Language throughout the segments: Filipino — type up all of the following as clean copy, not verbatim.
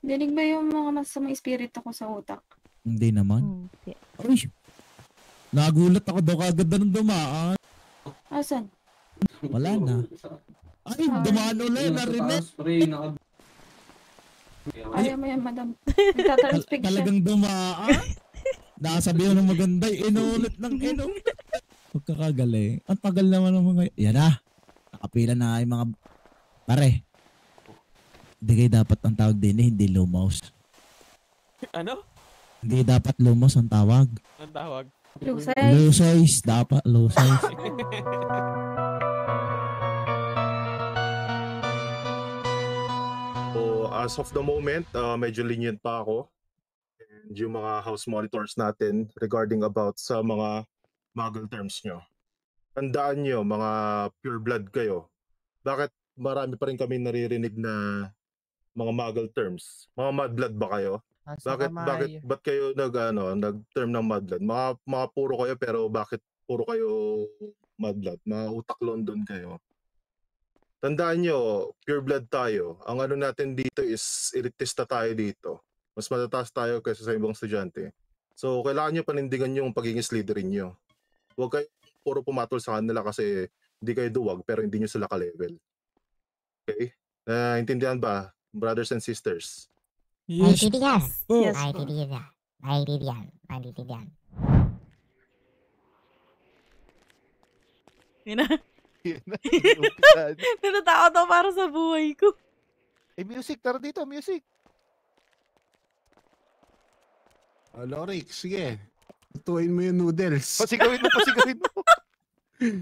Dinig ba yung mga masamang espiritu ko sa utak? Hindi naman. Ay, nagulat ako daw kagad na nung dumaan. Asan? Wala na. Ay, dumaan ulit, narinig. Ayaw mo yan, madam. Nagtatransfix siya. Talagang dumaan. Nakasabihan ng maganda, inulit ng inulit. Pagkakagaling. Ang tagal naman ng mga... Yan na. Nakapila na yung mga... Pare. Hindi kayo dapat ang tawag din hindi low mouse. Ano? Hindi dapat low mouse ang tawag. Ang tawag? Low size. Low size. Dapat low size. So, as of the moment, medyo lenient pa ako. And yung mga house monitors natin regarding about sa mga muggle terms nyo. Tandaan nyo, mga pure blood kayo. Bakit marami pa rin kami naririnig na mga muggle terms? Mga mud blood ba kayo? Ba't kayo nag-term ng mud blood? Mga puro kayo pero bakit puro kayo mud blood? Mga utak London kayo. Tandaan nyo, pure blood tayo. Ang ano natin dito is elitista tayo dito. Mas matataas tayo kaysa sa ibang estudyante. So, kailangan nyo panindigan yung pagiging Slytherin nyo. Huwag kayo puro pumatol sa kanila kasi hindi kayo duwag pero hindi nyo sila ka-level. Okay? Intindihan ba, brothers and sisters? Yes. Yes. Natatakot ako para sa buhay ko. Music, tara dito, music. Lorik, sige. Tutuin mo yung noodles. Pasigawin mo.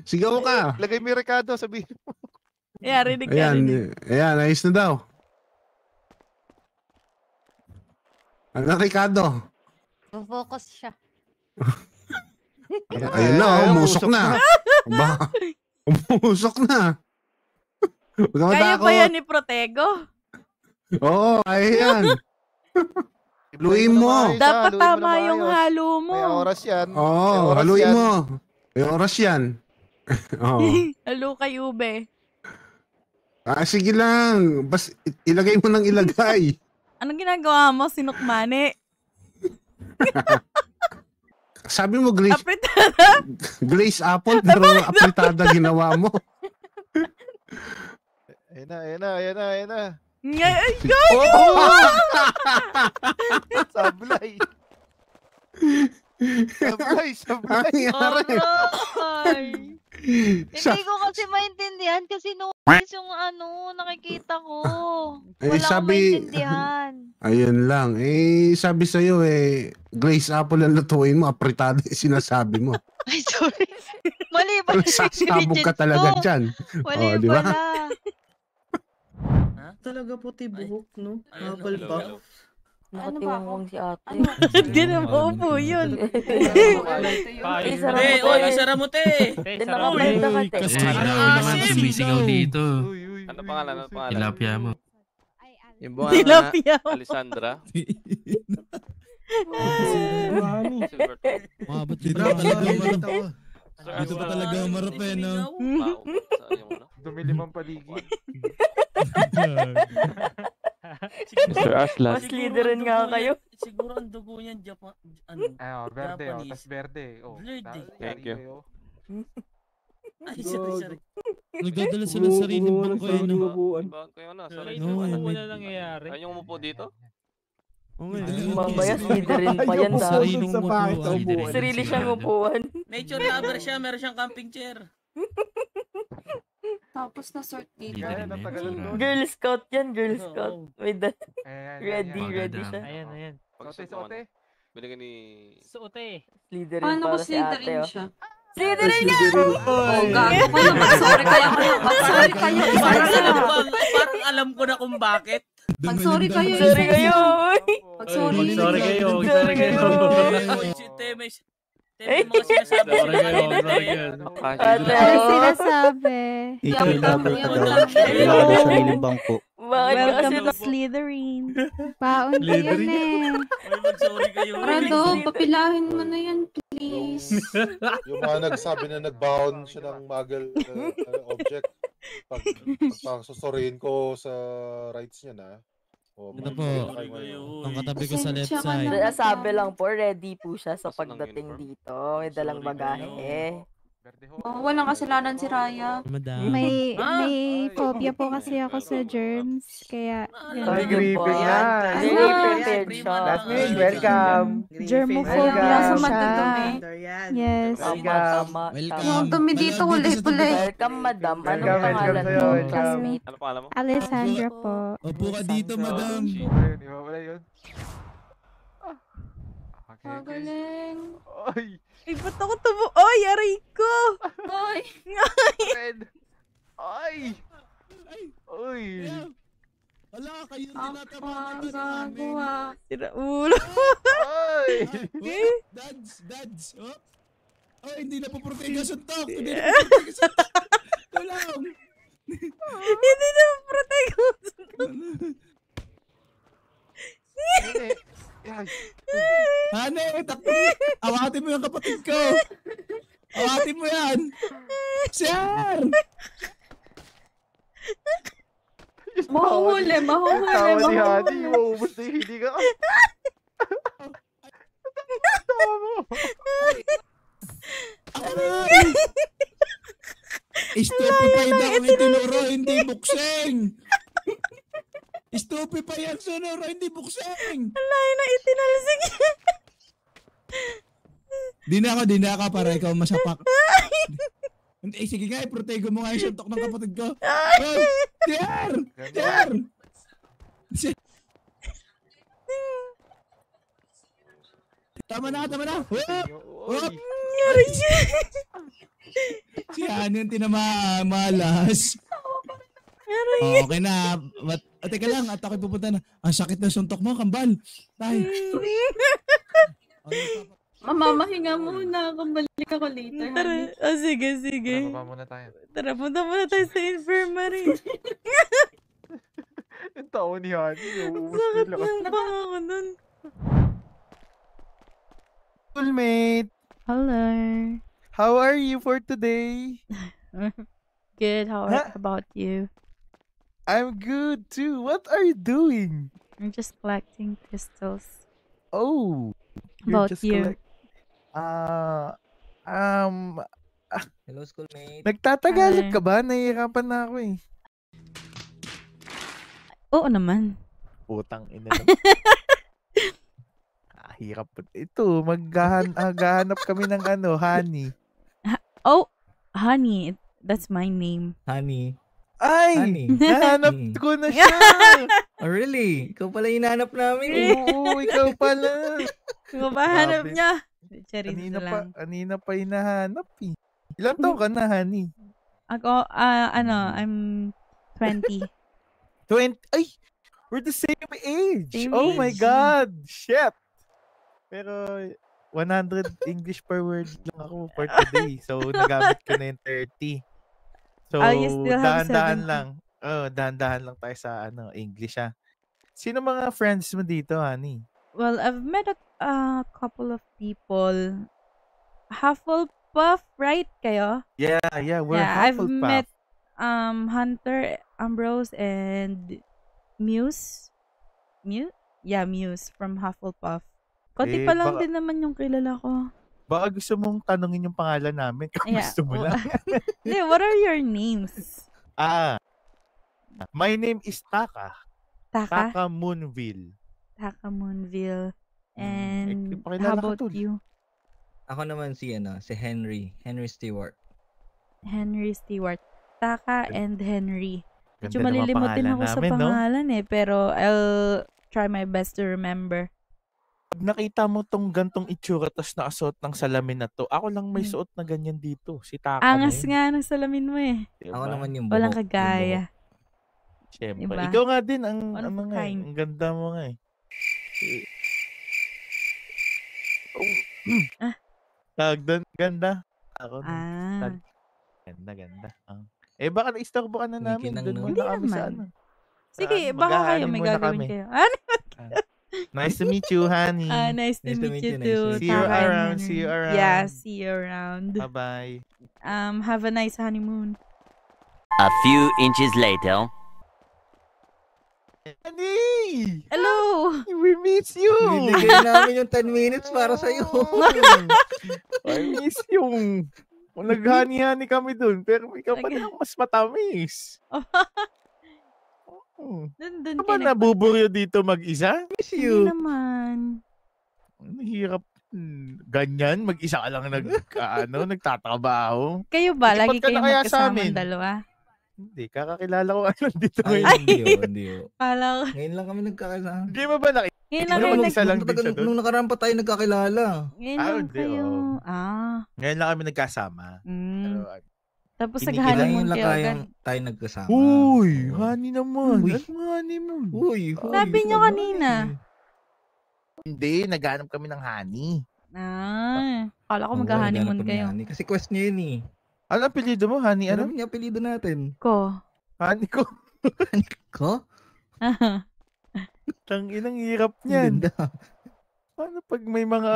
Sigaw ka. Lagay mo yung Ricardo, sabihin mo. Ayan, rinig ka. Ayan, ayos na daw. Ano, Ricardo? Focus siya. Ayun na, umusok na. Umusok na. Kaya pa yan ni Protego? Oo, ayan. Haluin mo. Dapat tama yung halo mo. May oras yan. Oo, haluin mo. May oras yan. Halo kay Ube. Sige lang. Bas, ilagay mo ng ilagay. Anong ginagawa mo, sinukmane? Sabi mo glaze. Apritada? Glaze apple pero apritada ginawa mo. Ayan na. Ay, Sablay. Hindi ko kasi maintindihan kasi yung nakikita ko. Wala akong maintindihan. Ayun lang. Sabi sa'yo glaze apple ang lutuin mo, apritada yung sinasabi mo. Ay, sorry. Mali ba yung sasabog ka talaga dyan. Mali diba? pala. Talaga puti buhok, no? Habal pa. Nakatiwangwang si ate. Hindi na maupo yun. Isara mo, te. Kasi naman sumisigaw dito. Ano pangalan? Tilapia mo. Yung buwan na Alessandra. Dito pa talaga marap no? Dumilimang paligid. Mr. Aslan. Mas leaderin nga kayo. Siguro ang dugo niyan Japan. Verde. Tas verde. Thank you. Ay, sorry. Nagdadala sila ng sariling bangko Wala nangyayari. Ayun yung umupo dito? Mamaya leaderin pa yan sarili siyang upuan. Nature lover siya, meron siyang camping chair. Tapos na sort dito. Girl Scout yan, Girl Scout. With that. Ready siya. Ayan. Sote. Binigyan ni... Sote. Leaderin para si ate. Leaderin niya! Oh, gago ko yung mag-sorry kayo. Parang alam ko na kung bakit. Mag-sorry kayo. Mag-sorry kayo. Mga sinasabi. Ano sinasabi? Ikaw yung lover ka daw. Kailangan mo sariling bangko. Welcome to Slytherin. Paon ko yan Mag-sorry kayo. Rado, papilahin mo na yan, please. Yung mga nagsabi na nag-bound siya ng muggle object, pag susurihin ko sa rights niya na, Ito po. Itong katabi ko sa left Pasensya ka side. na. Sabi lang po, ready po siya sa Basta ng pagdating uniform. dito. May dalang bagahe. Oh, walang kasalanan si Raya. Madam. May Ay, phobia po kasi ako sa germs, kaya Ay, ganun. gripping Yan. yan. Hindi prepared siya. Classmate, welcome. Germophobia Kaya sa siya. madudumi. Yes. Tama. Welcome. Yung dumi dito, Malapit kulay sa pulay. tabi. Welcome, madam. Anong Welcome, pangalan welcome sa'yo, mo, welcome. classmate? Ano pangalan mo? Alessandra po. Upo ka dito, madam. Ayun, iba pala yun. Okay, okay. Magaling. Ay, Ay, ba't ako tubo? Ay, aray ko! Ay, red. Ay. Uy. Wala kayo ang tinatamaan na gago ah. Sira ulo. Ay. Dads. Oh. Oh, hindi na po protega suntok. Hindi na po protega suntok. Tulong. Hindi na protect ko. Ay. Hane, takbo. Awatin mo yung kapatid ko. Awatin mo yan. Sir! Mahuhuli, mahuhuli, Tawa ni Honey, mahuhuli. maubos na yung hindi ka. Tawa mo. Aray! Stupefy daw ang itinuro, hindi buksing. Stupefy ang sunuro, hindi buksing. Alay na itinalsik. Di na ako para ikaw masapak. Hindi, sige nga, protego mo nga yung suntok ng kapatid ko. Oh, Sir! Tama na. Whoop! Si Hani yung tinamalas. Okay na. Teka lang, at ako'y pupunta na. Ang sakit na suntok mo, kambal. Tay. Mamamahinga muna. Kumbalik ako later. Tara, sige. Baba muna tayo. Tara, punta muna tayo sa infirmary. Yung tawa ni Honey, maubos Sakit na lakas. ng paa ko nun. Schoolmate, Hello. how are you for today? Good. How about you? I'm good too. What are you doing? I'm just collecting crystals. Oh, About you? Hello, schoolmate. Nagtatagalog Hi. ka ba? Nahihirapan na ako eh. Oo naman. Putang ina lang. Hirap. Ito, maghahanap kami ng honey. Oh, honey. That's my name. Honey. Ay! Honey. Nahanap ko na siya! Oh, really? Ikaw pala yung hinanap namin. Oo, ikaw pala. Kung mahanap Grabe. niya. Charis Kanina pa hinahanap eh. Ilang taon ka na, honey? Ako, I'm 20. 20? Ay! We're the same age! Same Oh my age. God! Shit! Pero 100 English per word lang ako for today. So, nagamit ko na yung 30. So, You still have dahan-dahan 70. lang. Dahan-dahan lang tayo sa English ha. Sino mga friends mo dito, honey? Well, I've met a couple of people. Hufflepuff, right kayo? Yeah, we're I've Hufflepuff. met Hunter, Ambrose, and Muse. Yeah, Muse from Hufflepuff. Konti pa lang baka- din naman yung kilala ko. Baka gusto mong tanungin yung pangalan namin kung Yeah, gusto mo lang. Hindi, what are your names? My name is Taka. Taka? Taka Moonville. Taka Moonville. And ipakilala how ka, about tol. you? Ako naman si Henry Stewart. Henry Stewart. Taka and Henry. Medyo Ganda naman malilimutin pangalan ako sa namin, no? pangalan pero I'll try my best to remember. Pag nakita mo tong gantong itsura tas nakasuot ng salamin na to, ako lang may suot na ganyan dito. Si Taka Angas na yun. nga ng salamin mo eh. Diba? Ako naman yung Walang buhok. kagaya. Siyempre. Diba? Ikaw nga din, ang One of a nga eh. kind. Ang ganda mo nga eh. Ganda. Ako din. Ganda. Baka na-istorbo ka na namin. Kumikinang Doon no? muna kami sa naman. Sige, baka kayo mag-aanim may muna gagawin kami. kayo. Nice to meet you, honey. Nice to meet you too. See you Taka and around. Henry. See you around. Yeah, see you around. Bye-bye. Have a nice honeymoon. A few inches later. Honey! Hello! We miss you! Binigay namin yung 10 minutes para sa'yo. I miss yung... Naghani-hani kami dun, pero may kapatid ang mas matamis. Dun Ano ba nabuburyo dito mag-isa? Miss Hindi you. naman. Ang hirap. Ganyan, mag-isa ka lang nagtatrabaho. Kayo ba? Lipat Lagi ka na kayong kaya sa magkasama amin? dalawa? Hindi, kakakilala ko ano dito Ay, ngayon. hindi. Kala ko. Ngayon lang kami nagkakilala. Hindi mo ba nakikita? Ngayon lang Ano kayo mag-isa lang din siya doon? Nung nakaraan pa tayo nagkakilala. Ngayon Ah, lang hindi, kayo. oo. Ngayon lang kami nagkasama. Pero, Tapos Kinikilayan nag-honeymoon lang kayo agad. kayang tayo nagkasama. Uy, honey naman. Uy. Anong honeymoon? Uy, Sabi nyo kanina. Hindi, naghanap kami ng honey. Kala ko mag-honeymoon kayo. Kasi quest niya yun eh. Ano ang apelyido mo? Honey ano? Ano yung apelyido natin? Ko. Honey ko. Ko? Tanginang hirap niyan. Paano pag may mga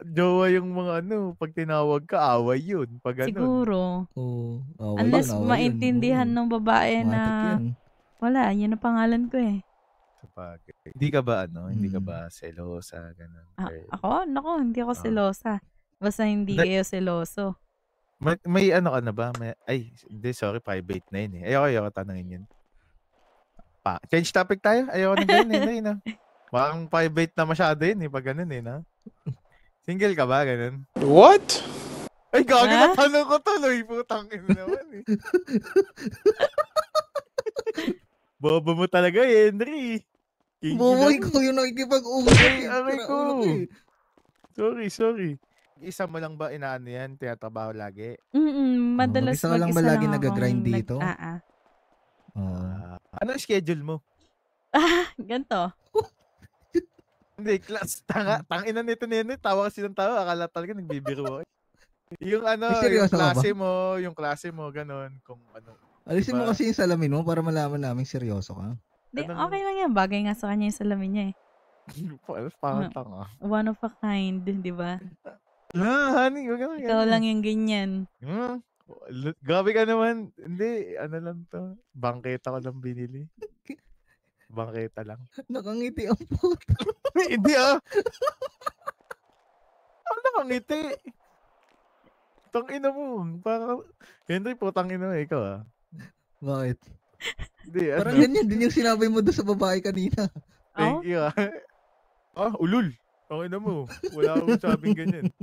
jowa yung mga pag tinawag ka, away yun. Pag Siguro. Oo. Unless maintindihan ng babae na wala, yun ang pangalan ko eh. Hindi ka ba hindi ka ba selosa ganun? Ako? Nako, hindi ako selosa. Basta hindi kayo seloso. May ano ka na ba? Hindi, sorry, private na yun eh. Ayoko tanongin yun. Change topic tayo? Ayoko na ganun eh. Parang private na masyado yun eh, pag ganun eh, na? Single ka ba, ganun? What? Ay, gago na tanong ko tuloy. Putang ina naman eh. Bobo mo talaga, Henry. Bobo ko yung nakikipag-uwi. Aray ko. Sorry. Isa mo lang ba inaano yan? Tinatrabaho lagi? Madalas Isa ka lang ba lagi nag-grind dito? Ano ang schedule mo? Ganto. Hindi, class. Tangina nito nito. Tawa kasi ng tawa. Akala talaga nagbibiro. Yung yung klase mo, ganun. Kung ano. Alisin mo kasi yung salamin mo para malaman namin seryoso ka. Okay lang yan. Bagay nga sa kanya yung salamin niya eh. Parang tanga. One of a kind, di ba? Honey, ikaw lang yung ganyan. Grabe ka naman. Hindi, ano lang to. Bangketa ko lang binili. Bangketa lang. Nakangiti ang puto. Hindi Ano nakangiti? Tangina mo. Henry, putangina mo. Ikaw Bakit? Hindi, parang ganyan din yung sinabi mo doon sa babae kanina. Thank you ulul. Tangina mo. Wala akong sabing ganyan.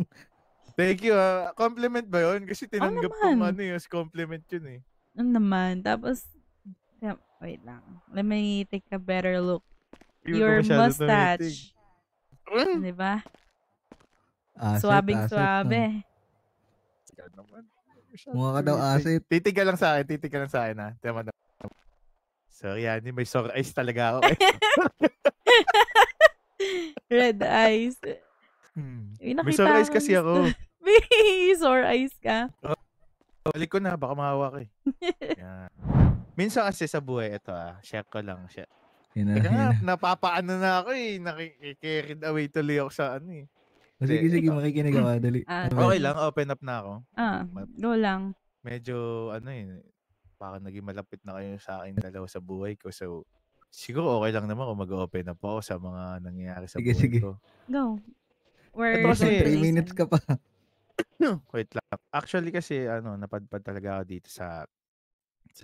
Thank you compliment ba yun? Kasi tinanggap ko yung compliment yun eh. Ano naman? Tapos, wait lang. Let me take a better look. Your mustache. Di ba? Suabing-suabe. Mukha ka daw asset. Titiga lang sa akin ha. Sorry, Annie. May sore eyes talaga ako. Red eyes. May sore eyes kasi ako. May sore eyes ka. Balik ko na. Baka mahawa ka eh. Minsan kasi sa buhay, ito share ko lang. Napapaano na ako eh. Nakikirid away tuloy ako sa ano eh. Sige, makikinig ako. Dali. Okay lang, open up na ako. Go lang. Medyo, parang naging malapit na kayo sa akin dalawa sa buhay ko. So, siguro okay lang naman kung mag-open up ako sa mga nangyayari sa buhay ko. Go. Ito kasi 3 minutes ka pa. Wait lang. Actually kasi, napadpad talaga ako dito sa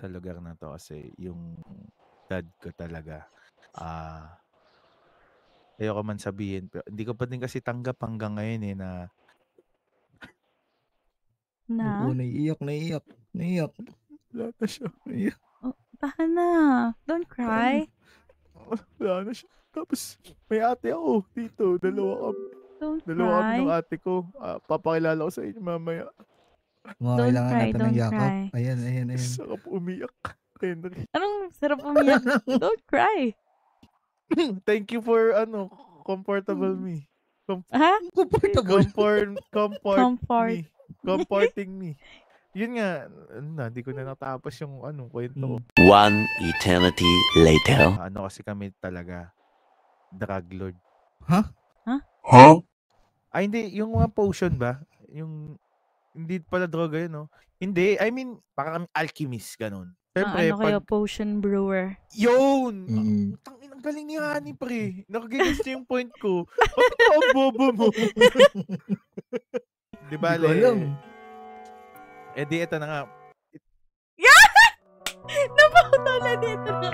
lugar na to kasi yung dad ko talaga. Ayoko man sabihin, pero hindi ko pa din kasi tanggap hanggang ngayon eh na naiiyak. Wala na siya. Tahan na. Don't cry. Wala na siya. Tapos may ate ako dito. Dalawa kami ng ate ko. Papakilala ko sa inyo mamaya. Kailangan natin ng yakap. Ayan. Sarap umiyak. Henry. Anong sarap umiyak? Don't cry. Thank you for comfortable me. Comforting me. Yun nga, hindi ko na natapos yung kwento. One eternity later. Kasi kami talaga drug lord. Huh? Hindi, yung mga potion ba? Yung hindi pala droga yun, no? Hindi, I mean, parang kami alchemist ganun. Siyempre, ano kayo, potion brewer. Yun! Ang galing ni Honey, pre. Nakagigas niya yung point ko. Bakit ang bobo mo? Di ba, Hindi ko alam. Eh di, ito na nga. Napakatala dito na.